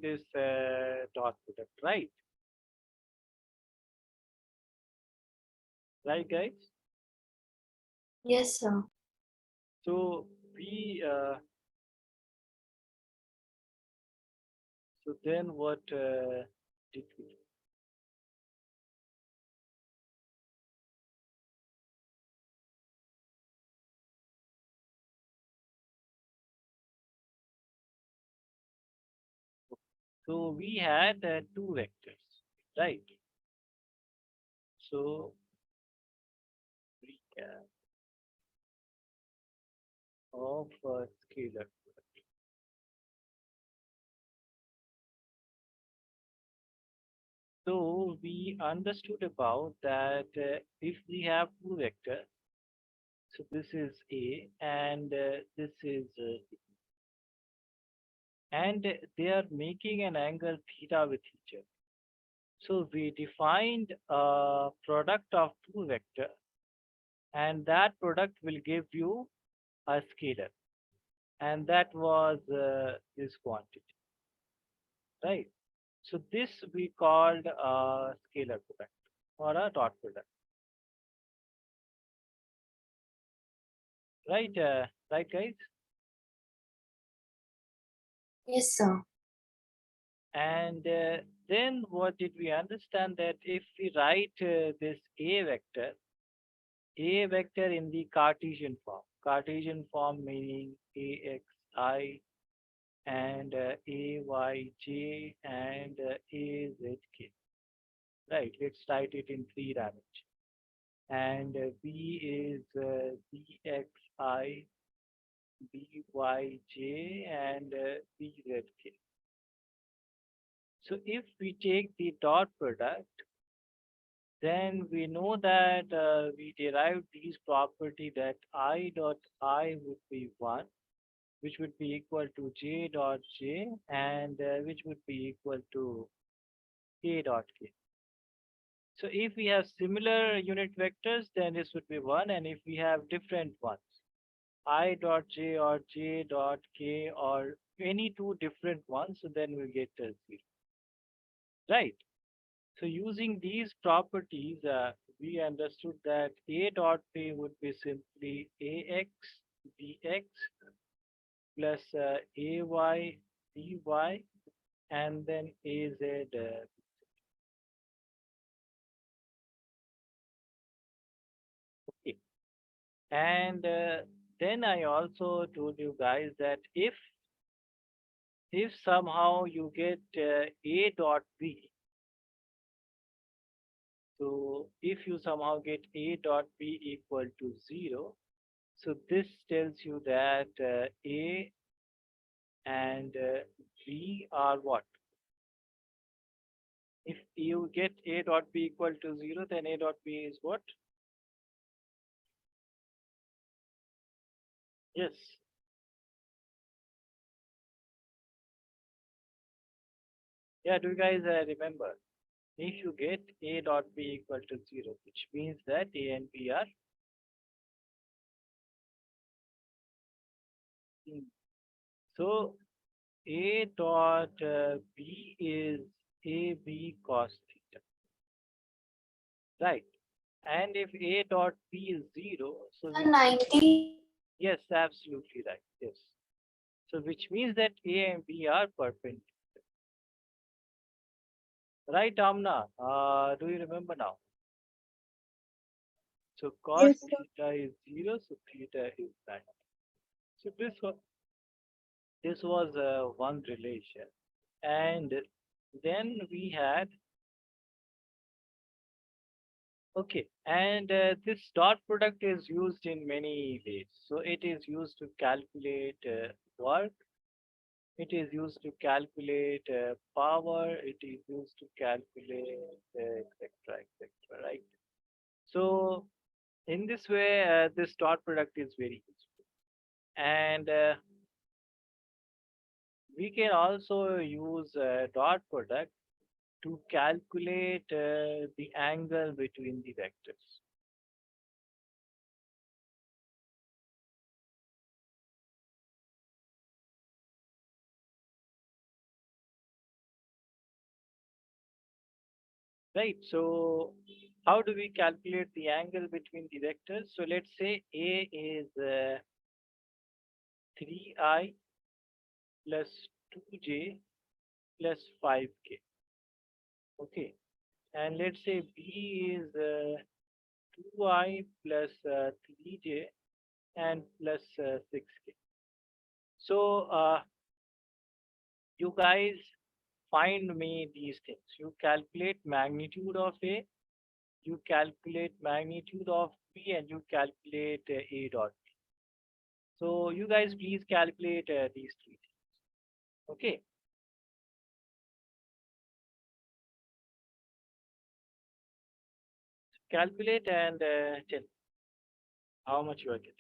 this dot product, right? Right, guys? Yes, sir. So we so then what did we do? So we had two vectors, right? So recap of scalar product. So we understood about that if we have two vectors, so this is A and this is and they are making an angle theta with each other. So we defined a product of two vectors, and that product will give you a scalar, and that was this quantity, right? So this we called a scalar product or a dot product, right? Right, guys? Yes, sir. And then what did we understand that if we write this A vector in the Cartesian form meaning AXI and AYJ and AZK, right? Let's write it in 3 dimensions. And B is BXI, BYJ, and BZK. So if we take the dot product, then we know that we derive these property that I dot I would be 1, which would be equal to J dot J, and which would be equal to K dot K. So if we have similar unit vectors, then this would be 1, and if we have different ones, I dot J or J dot K or any two different ones, so then we get a 0, right? So using these properties, we understood that A dot P would be simply AX BX plus AY BY and then AZ. Okay. And then I also told you guys that if somehow you get A dot B, so if you somehow get A dot B equal to 0, so this tells you that A and B are what? If you get A dot B equal to 0, then A dot B is what? Yes. Yeah, do you guys remember? If you get A dot B equal to 0, which means that A and B are in. So A dot B is AB cos theta, right? And if A dot B is 0, so Sir, which, 90. yes, absolutely right. Yes. So which means that A and B are perpendicular. Right, Amna? Do you remember now? So cos Yes, sir. theta is 0, so theta is 90. So this was one relation. And then we had, okay, and this dot product is used in many ways. So it is used to calculate work, it is used to calculate power, it is used to calculate etc. etc. Right? So in this way, this dot product is very useful. And we can also use dot product to calculate the angle between the vectors. right? So how do we calculate the angle between the vectors? So let's say A is 3i plus 2j plus 5k. Okay. And let's say B is 2i plus 3j and plus 6k. So you guys find me these things. You calculate magnitude of A, you calculate magnitude of B, and you calculate A dot B. So you guys please calculate these three things. Okay. Calculate and tell how much you are getting.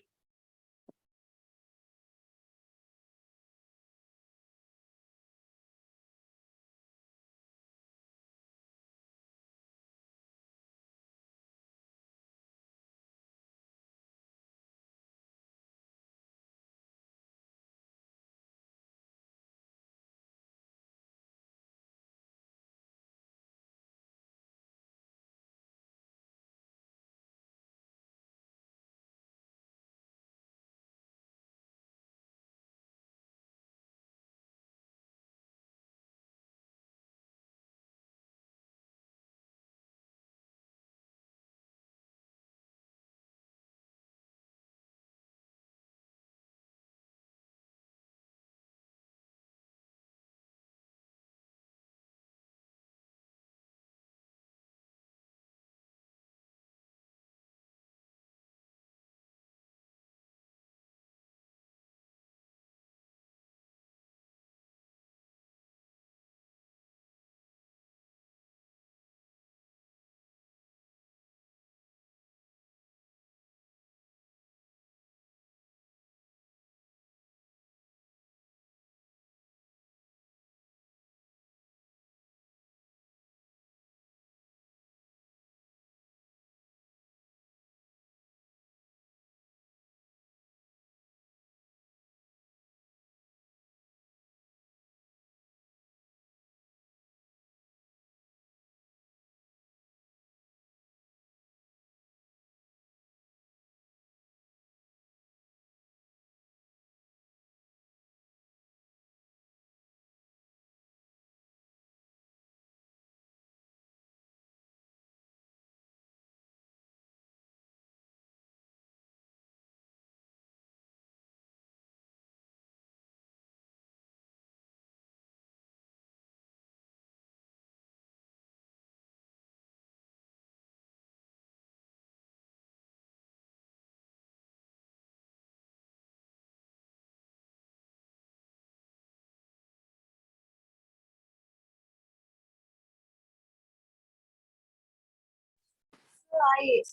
I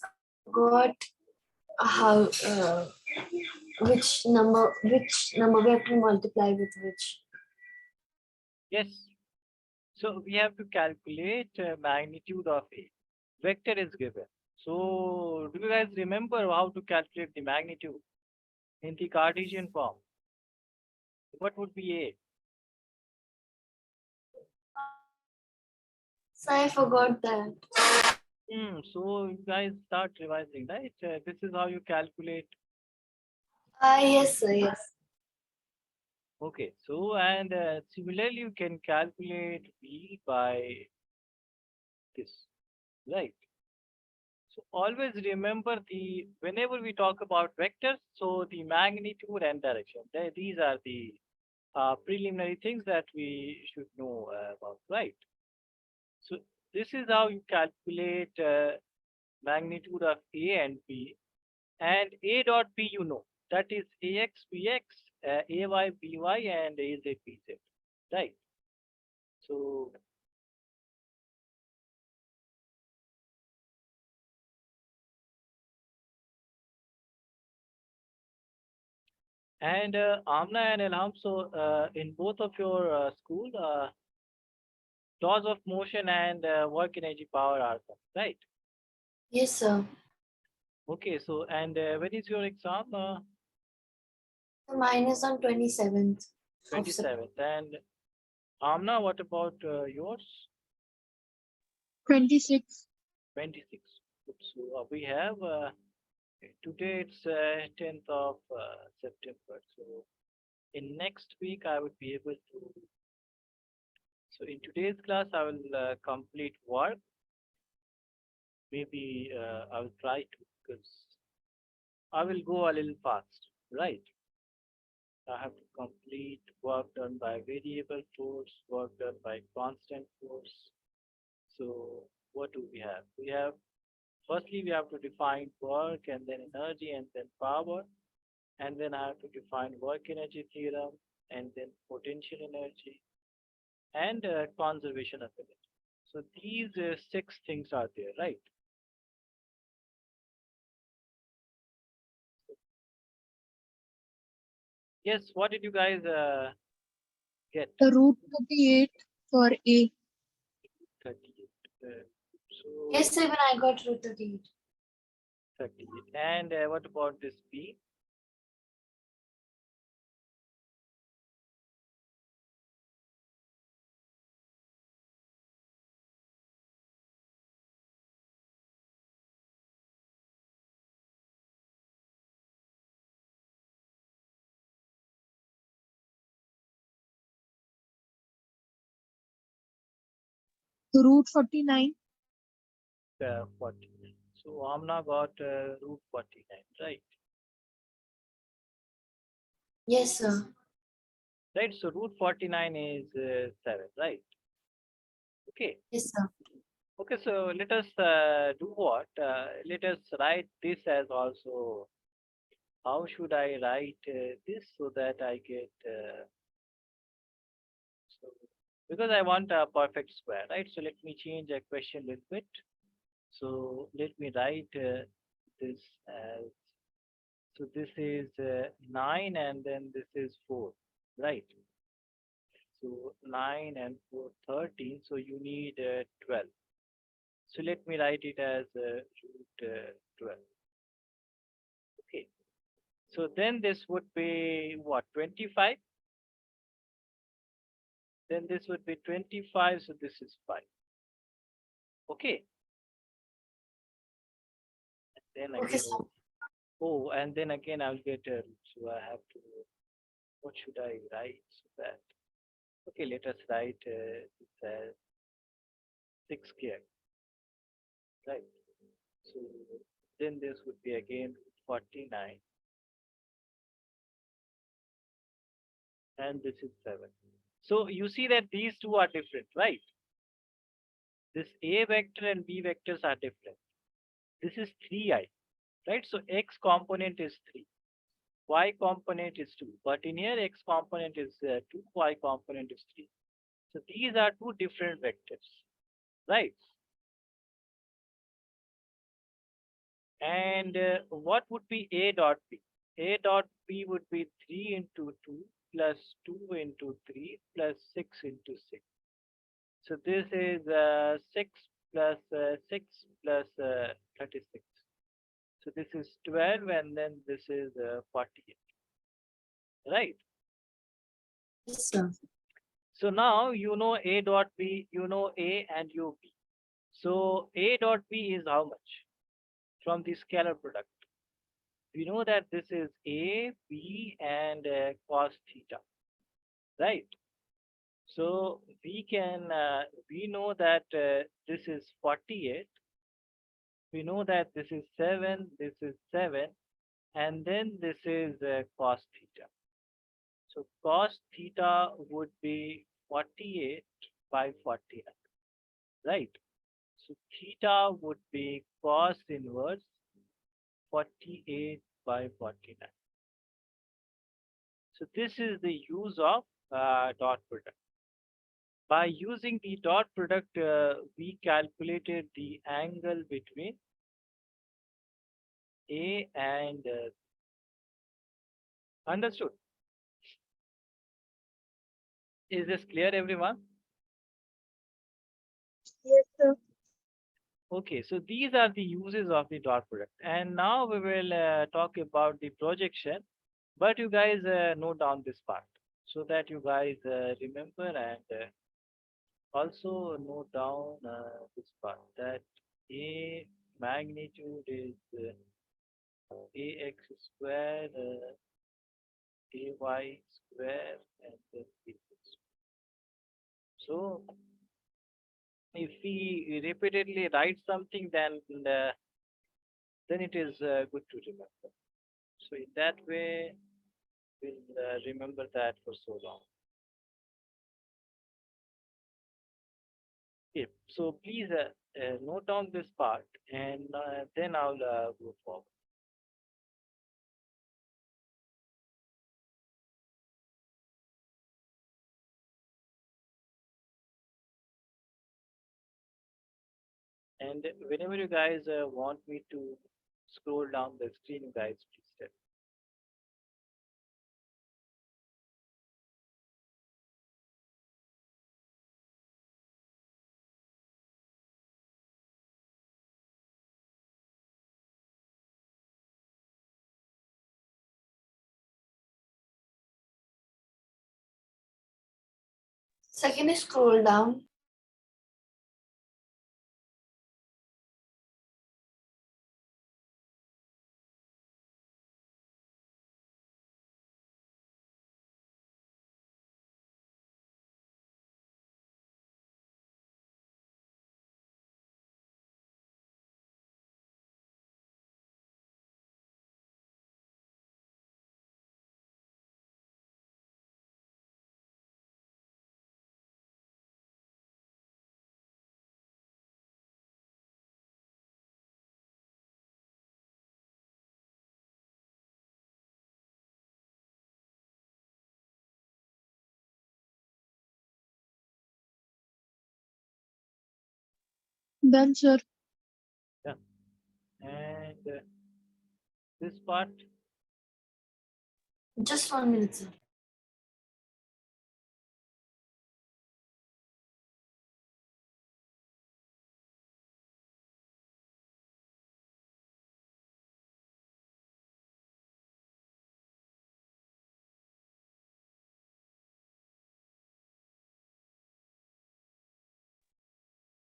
forgot how which number we have to multiply with which. Yes. So we have to calculate magnitude of A. Vector is given. So do you guys remember how to calculate the magnitude in the Cartesian form? What would be A? So I forgot that. So you guys start revising, right? This is how you calculate. Yes, sir. Yes. Okay, so and similarly you can calculate B by this, right? So always remember the whenever we talk about vectors, so the magnitude and direction. These are the preliminary things that we should know about, right? So this is how you calculate magnitude of A and B. And A dot B, you know, that is AX, BX, AY, BY, and AZ, BZ, right? So, and Amna and Elham, so in both of your school, laws of motion and work energy power are there, right? Yes, sir. Okay, so, and when is your exam? Mine is on 27th of September. 27th. And Amna, what about yours? 26. 26. So we have today it's 10th of September. So in next week I would be able to. So in today's class I will complete work. Maybe I will try to because I will go a little fast, right? I have to complete work done by variable force, work done by constant force. So what do we have? We have firstly we have to define work and then energy and then power, and then I have to define work energy theorem and then potential energy and conservation of energy. So these six things are there, right? Yes. What did you guys get? Root 38 for A. 38. Yes, So even I got root 38. 38. And what about this B? Root 49. 49. So Amna got root 49, right? Yes, sir. Right. So root 49 is 7, right? Okay. Yes, sir. Okay. So let us do what? Let us write this as also. How should I write this so that I get so because I want a perfect square, right? So let me change a question a little bit. So let me write this as so this is 9 and then this is 4, right? So 9 and 4, 13. So you need 12. So let me write it as root 12. Okay. So then this would be what? 25. Then this would be 25. So this is 5. Okay. And then Okay, again, sir. oh, and then again I'll get a root. So I have to, what should I write so that? Okay, let us write this as 6 squared, right? So then this would be again 49 and this is 7. So you see that these two are different, right? This A vector and B vectors are different. This is 3i, right? So x component is 3, y component is 2. But in here, x component is 2, y component is 3. So these are two different vectors, right? And what would be A dot B? A dot B would be 3 into 2 plus 2 into 3 plus 6 into 6. So this is 6 plus 6 plus 36. So this is 12 and then this is 48, right? Yes, sir. So now you know A dot B, you know A and you B. So A dot B is how much from the scalar product? We know that this is A, B and cos theta, right? So we know that this is 48. We know that this is 7, this is 7, and then this is cos theta. So cos theta would be 48 by 49, right? So theta would be cos inverse 48 by 49. So this is the use of dot product. By using the dot product, we calculated the angle between A and understood. Is this clear, everyone? Yes, sir. Okay, so these are the uses of the dot product. And now we will talk about the projection, but you guys note down this part so that you guys remember and Also note down this part that A magnitude is ax square, ay square, and then bx. So if we repeatedly write something, then it is good to remember. So in that way, we'll remember that for so long. Okay, so please note down this part, and then I'll go forward. And whenever you guys want me to scroll down the screen, you guys, please tell. Second is scroll down. Done, sir. Yeah. And this part, Just 1 minute, sir.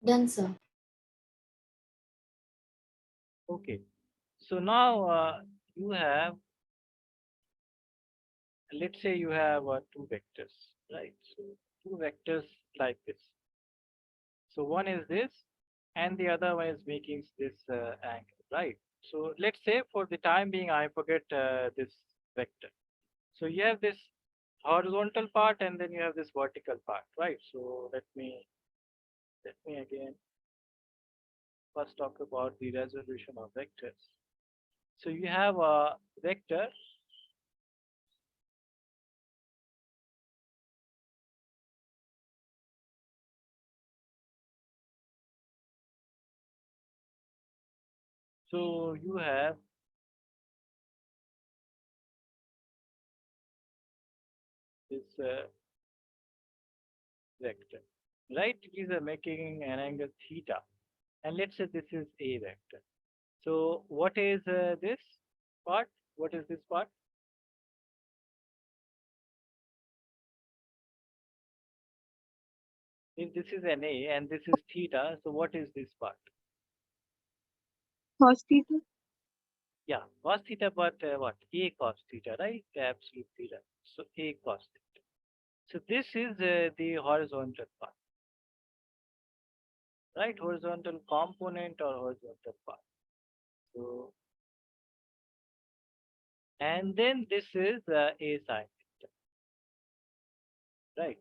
Done, sir. okay. So now you have, let's say you have two vectors, right? So two vectors like this. So one is this, and the other one is making this angle, right? So let's say for the time being, I forget this vector. So you have this horizontal part, and then you have this vertical part, right? So let me again first talk about the resolution of vectors. So you have a vector. So you have this vector, right? It is making an angle theta, and let's say this is a vector. So what is this part? What is this part? If this is an a and this is theta, so what is this part? Cos theta. Yeah, cos theta, but what? A cos theta, right? The absolute theta. So a cos theta. So this is the horizontal part, right? Horizontal component or horizontal part. So, and then this is a sine theta, right?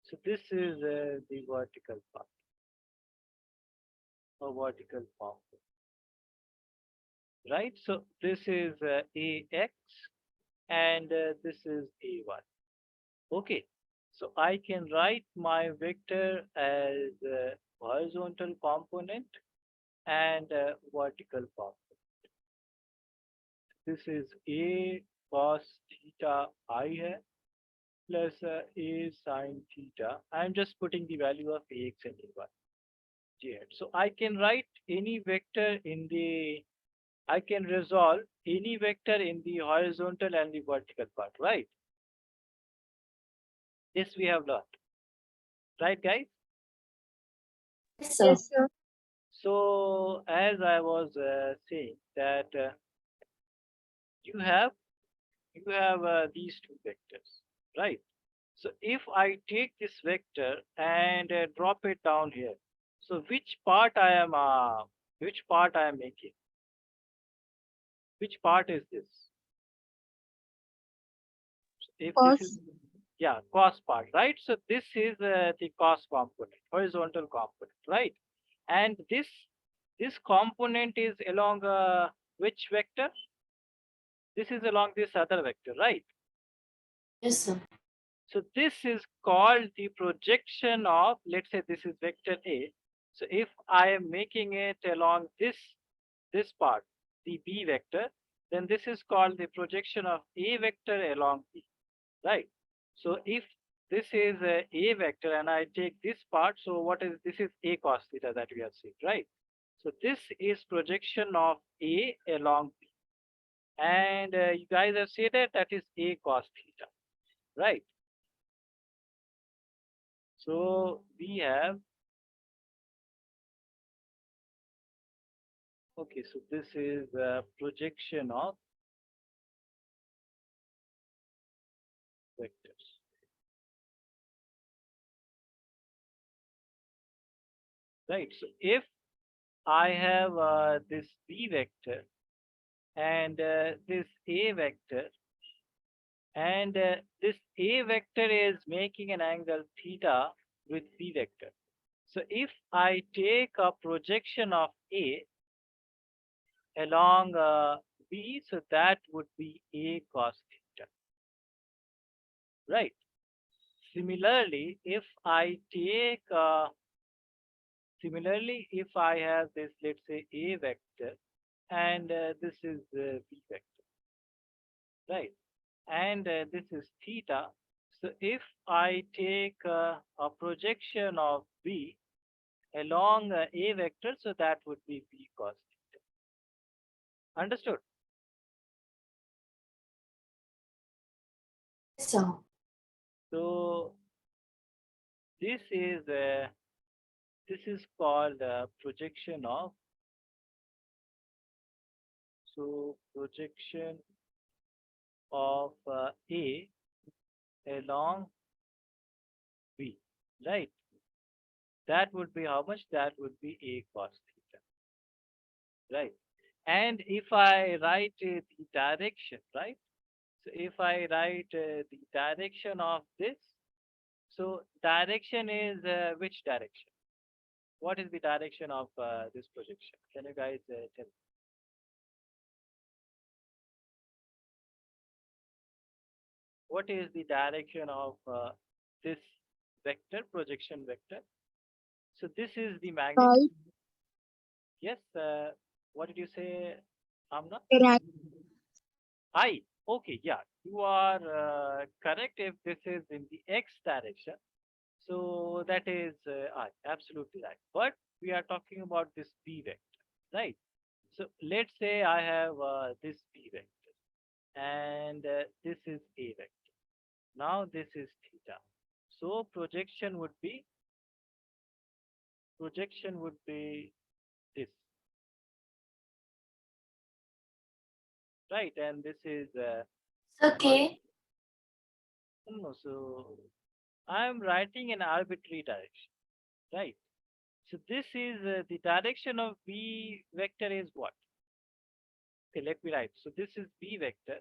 So this is the vertical part or vertical component, right? So this is ax and this is a1. Okay. So I can write my vector as horizontal component and vertical component. This is a cos theta I है plus a sin theta. I'm just putting the value of ax and ay. So I can write any vector in the, I can resolve any vector in the horizontal and the vertical part, right? This we have learned, right, guys? Yes, sir. Yes, sir. So as I was saying that you have these two vectors, right? So if I take this vector and drop it down here, so which part I am making? Which part is this? If this is, Cos. yeah, cos part, right? So this is the cos component, horizontal component, right? And this component is along which vector? This is along this other vector, right? Yes, sir. So this is called the projection of, let's say this is vector A. So if I am making it along this part, the B vector, then this is called the projection of A vector along B, right? So if this is A vector and I take this part, so what is this is A cos theta that we have seen, right? So this is projection of A along B. And you guys have said that is A cos theta, right? So we have, okay, so this is a projection of vectors, right? So if I have this B vector and this A vector, and this A vector is making an angle theta with B vector. So if I take a projection of A along B, so that would be A cos theta, right? Similarly, if I take similarly, if I have this, let's say A vector, and this is B vector, right? And this is theta. So if I take a projection of B along A vector, so that would be B cos theta. Understood? Yes, sir. So this is called projection of, so projection of A along B, right? That would be how much? That would be A cos theta, right? And if I write the direction, right? So if I write the direction of this, so direction is which direction? What is the direction of this projection? Can you guys tell me? What is the direction of this vector, projection vector? So this is the magnitude. Right. Yes. What did you say, Amna? Right. I. Okay, yeah, you are correct if this is in the x direction. So that is I, absolutely right. But we are talking about this b vector, right? So let's say I have this b vector and this is a vector. Now this is theta. So projection would be this, right? And this is Sir, K. no, so I am writing an arbitrary direction, right? So this is the direction of B vector is what? Okay, let me write. So this is B vector,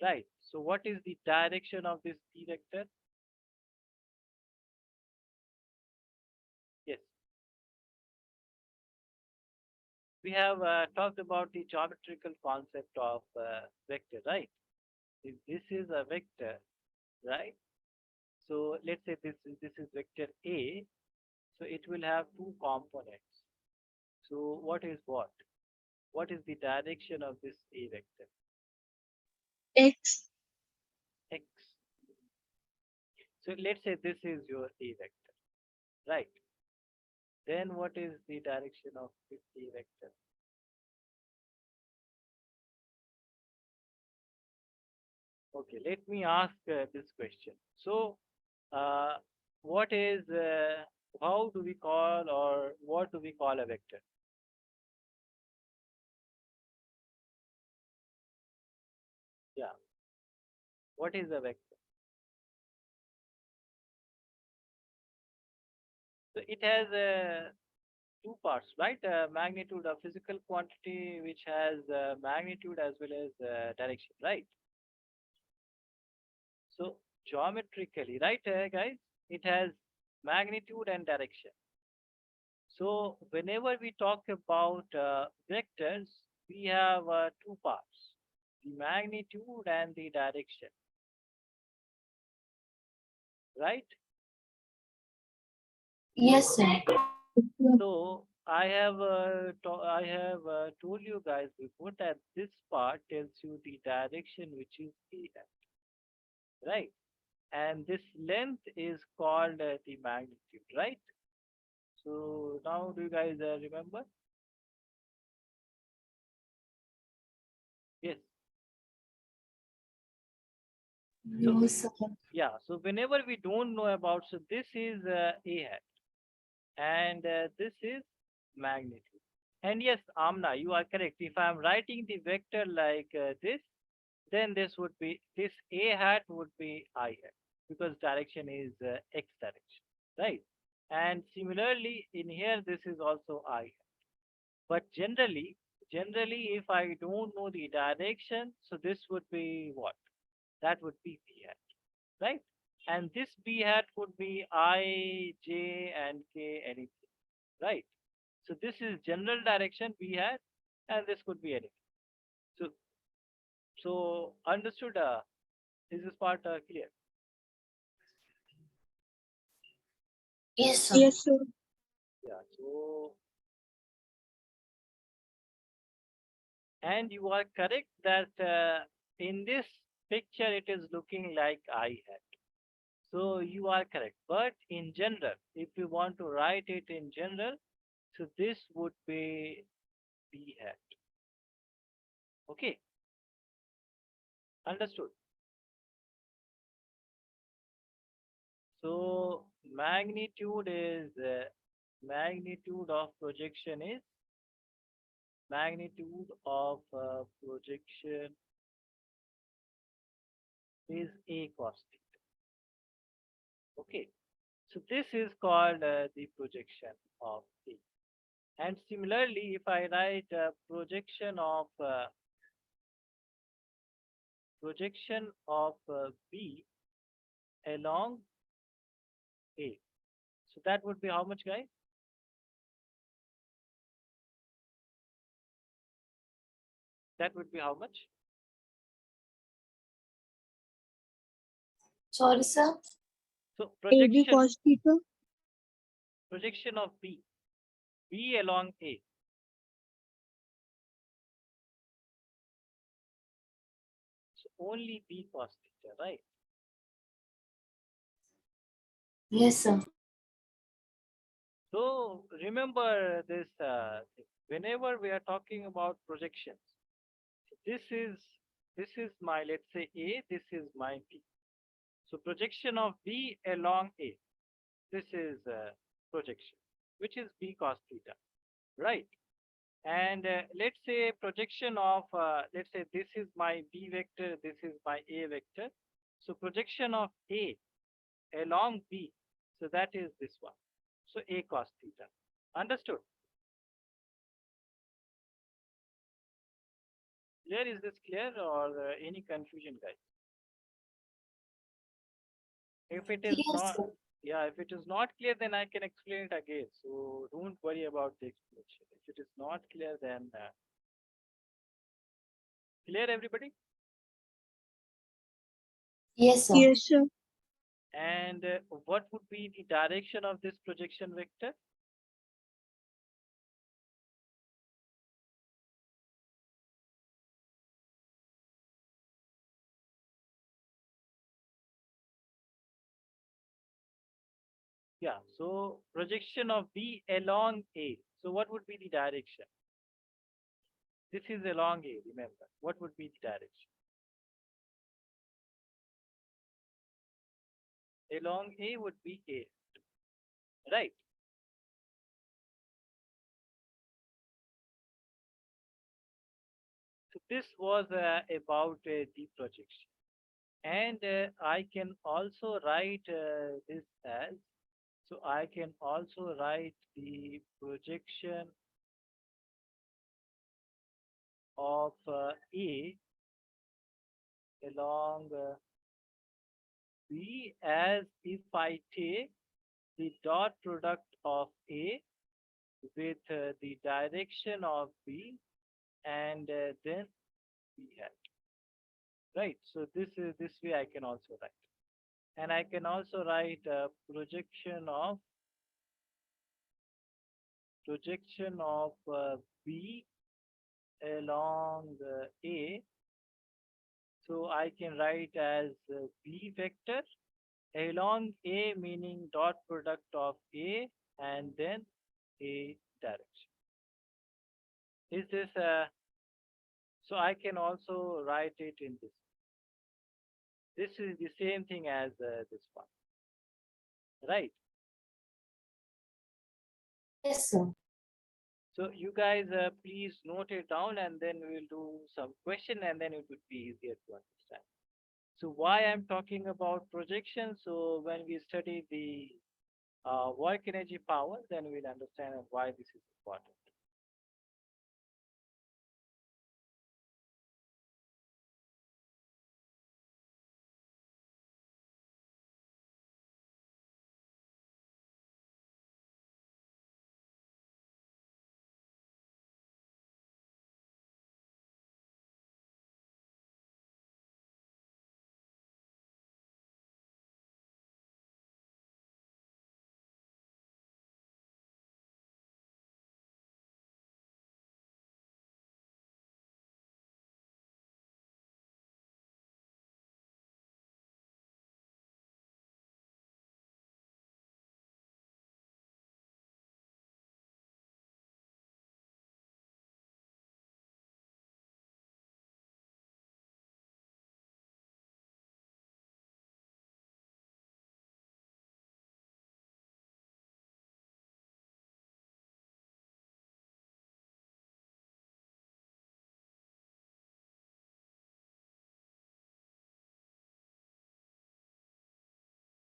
right? So what is the direction of this B vector? Yes, we have talked about the geometrical concept of vector, right? If this is a vector, right? So let's say this is vector A. So it will have two components. So what is what? What is the direction of this A vector? X. X. So let's say this is your A vector, right? Then what is the direction of this A vector? Okay, let me ask this question. So, uh, what is how do we call or what do we call a vector? Yeah, what is a vector? So it has two parts, right? Magnitude of physical quantity, which has magnitude as well as direction, right? So geometrically, right, guys, it has magnitude and direction. So whenever we talk about vectors, we have two parts, the magnitude and the direction, right? Yes, sir. So I have told you guys before that this part tells you the direction which is the right, and this length is called the magnitude, right? So now do you guys remember? Yes. So No, sir. yeah. So whenever we don't know about, so this is a hat, and this is magnitude. And yes, Amna, you are correct. If I'm writing the vector like this, then this would be this a hat would be I hat because direction is x direction, right? And similarly, in here this is also I hat. But generally, if I don't know the direction, so this would be what? That would be b hat, right? And this b hat would be I, j, and k, anything, right? So this is general direction b hat, and this could be anything. So understood. Is this part clear? Yes, sir. Yes, sir. Yeah. So and you are correct that in this picture it is looking like I hat. So you are correct. But in general, if you want to write it in general, so this would be B hat. Okay, understood. So magnitude of projection is magnitude of projection is A cos theta. Okay, so this is called the projection of A. And similarly, if I write projection of B along A, so that would be how much, guys? That would be how much? Sorry, sir. So AB cos theta. projection of B along A. So only B cos theta, right? Yes, sir. So remember this thing. Whenever we are talking about projections, this is my, let's say, A, this is my B. So projection of B along A, this is projection, which is B cos theta, right? And let's say projection of, let's say this is my B vector, this is my A vector. So projection of A along B, so that is this one. So A cos theta. Understood? Clear? Is this clear or any confusion, guys? If it is Yes, not, sir. yeah, if it is not clear, then I can explain it again. So don't worry about the explanation. If it is not clear, then clear, everybody? Yes, sir. Yes, sir. And what would be the direction of this projection vector? Yeah, so projection of B along A. So what would be the direction? This is along A, remember. What would be the direction? Along A would be A. right? So this was about the projection. And I can also write this as, so I can also write the projection of A along B as if I take the dot product of A with the direction of B and then B hat, right? So this way I can also write. And I can also write projection of B along A. So I can write as B vector along A, meaning dot product of A and then A direction. Is this so I can also write it in this. This is the same thing as this one, right? Yes, sir. So you guys please note it down and then we'll do some question and then it would be easier to understand. So why I'm talking about projection? So when we study the work energy power, then we'll understand why this is important.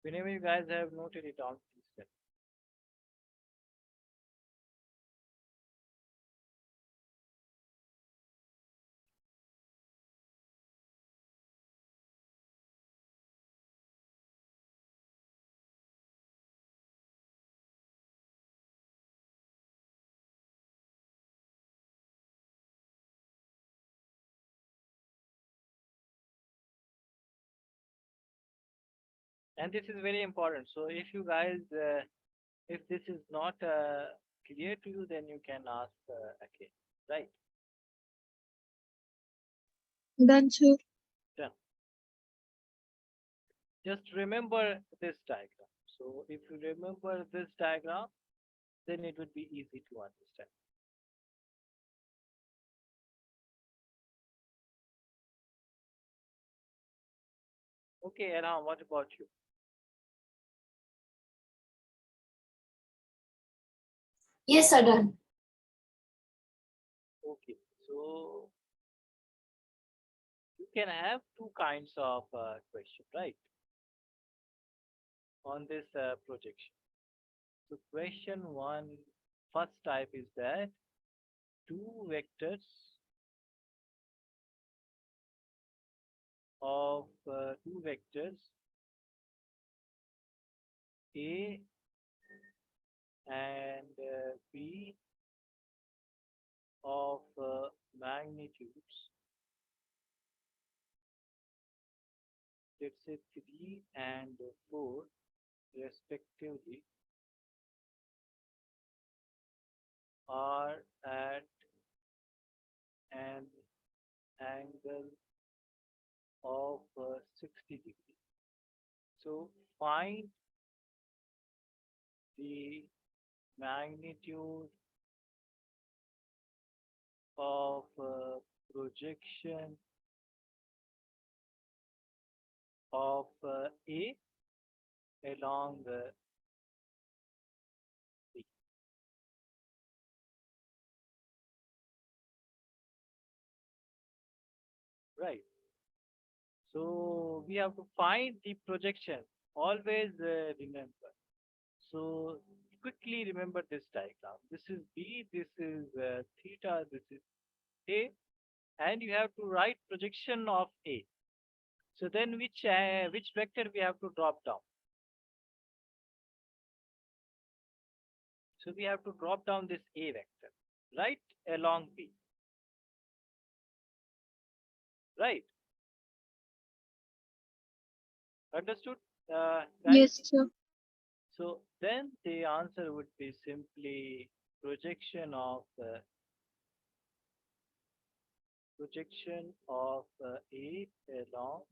Whenever you guys have noted it down, please tell me. And this is very important. So if you guys, if this is not clear to you, then you can ask again, right? Done, sir. Done. Just remember this diagram. So if you remember this diagram, then it would be easy to understand. Okay, Elham, what about you? Yes, sir, done. Okay, so you can have two kinds of question, right, on this projection. So question one, first type is that two two vectors A and B of magnitudes, let's say 3 and 4 respectively, are at an angle of 60 degrees. So find the magnitude of projection of A along right? So we have to find the projection. Always remember. So quickly remember this diagram. This is B, this is theta, this is A, and you have to write projection of A. So then which vector we have to drop down? So we have to drop down this A vector, right, along B, right? Understood, guys? Yes, sir. So then the answer would be simply projection of A along.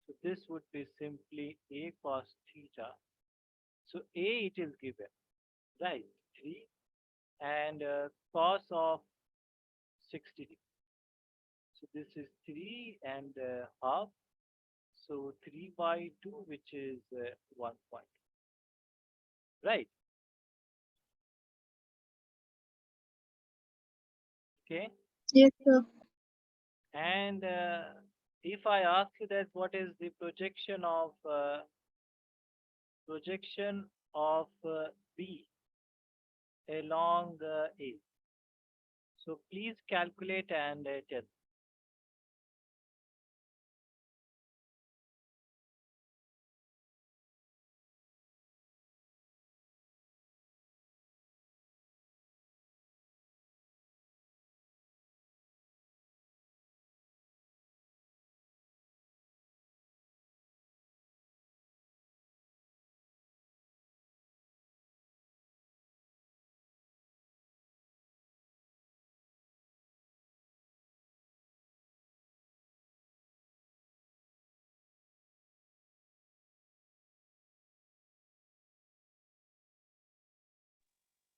So this would be simply A cos theta. So A it is given, right? 3 and cos of 60 degree. So this is 3 and half. So 3 by 2, which is 1 point, right? Okay. Yes, sir. And if I ask you that what is the projection of B along A, so please calculate and tell.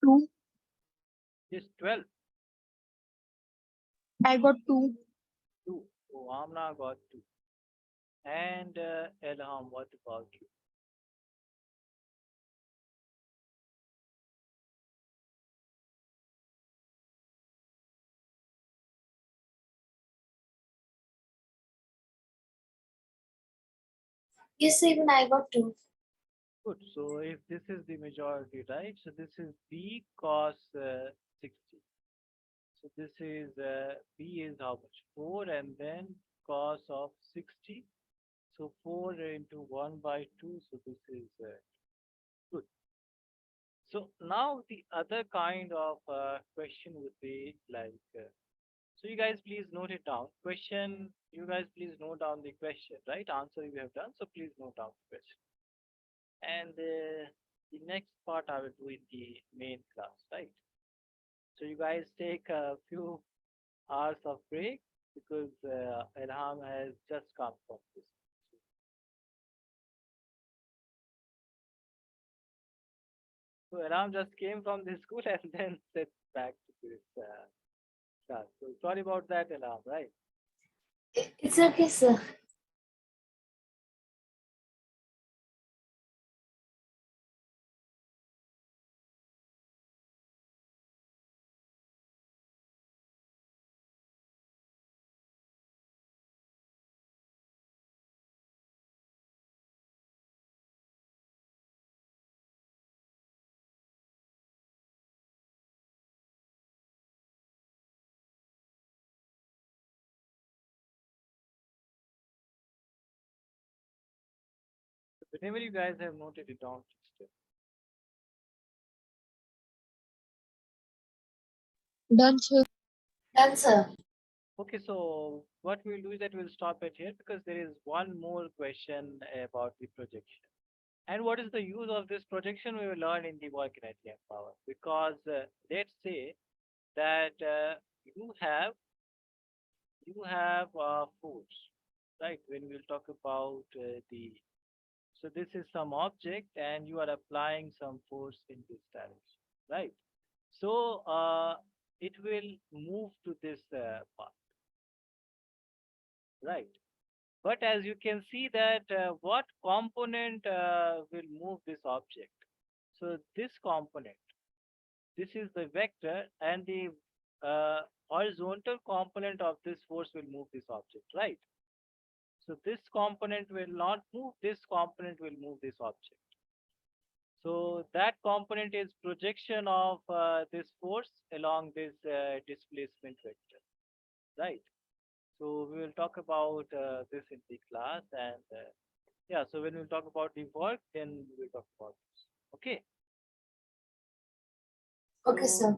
Two. Yes, 12. I got two. 2. So Amna got 2. And Elham, what about you? Yes, sir, even I got two. Good. So if this is the majority, right? So this is B cos 60. So this is B is how much? 4 and then cos of 60. So 4 into 1 by 2. So this is good. So now the other kind of question would be like, so you guys please note it down. Question, you guys please note down the question, right? Answer you have done. So please note down the question. And the next part I will do in the main class, right? So you guys take a few hours of break because Ilham has just come from this. So Ilham just came from the school and then sits back to this class. So sorry about that, Ilham, right? It's okay, sir. Whenever you guys have noted it down, just Done, sir. Done, sir. okay. So what we'll do is that we'll stop it here because there is one more question about the projection. And what is the use of this projection we will learn in the work energy and power? Because let's say that you have force, right? When we'll talk about so this is some object and you are applying some force in this direction, right? So it will move to this path, right? But as you can see that what component will move this object? So this component, this is the vector and the horizontal component of this force will move this object, right? So this component will not move, this component will move this object. So that component is projection of this force along this displacement vector, right? So we will talk about this in the class, and yeah, so when we talk about the work, then we will talk about this. Okay. Okay, So sir.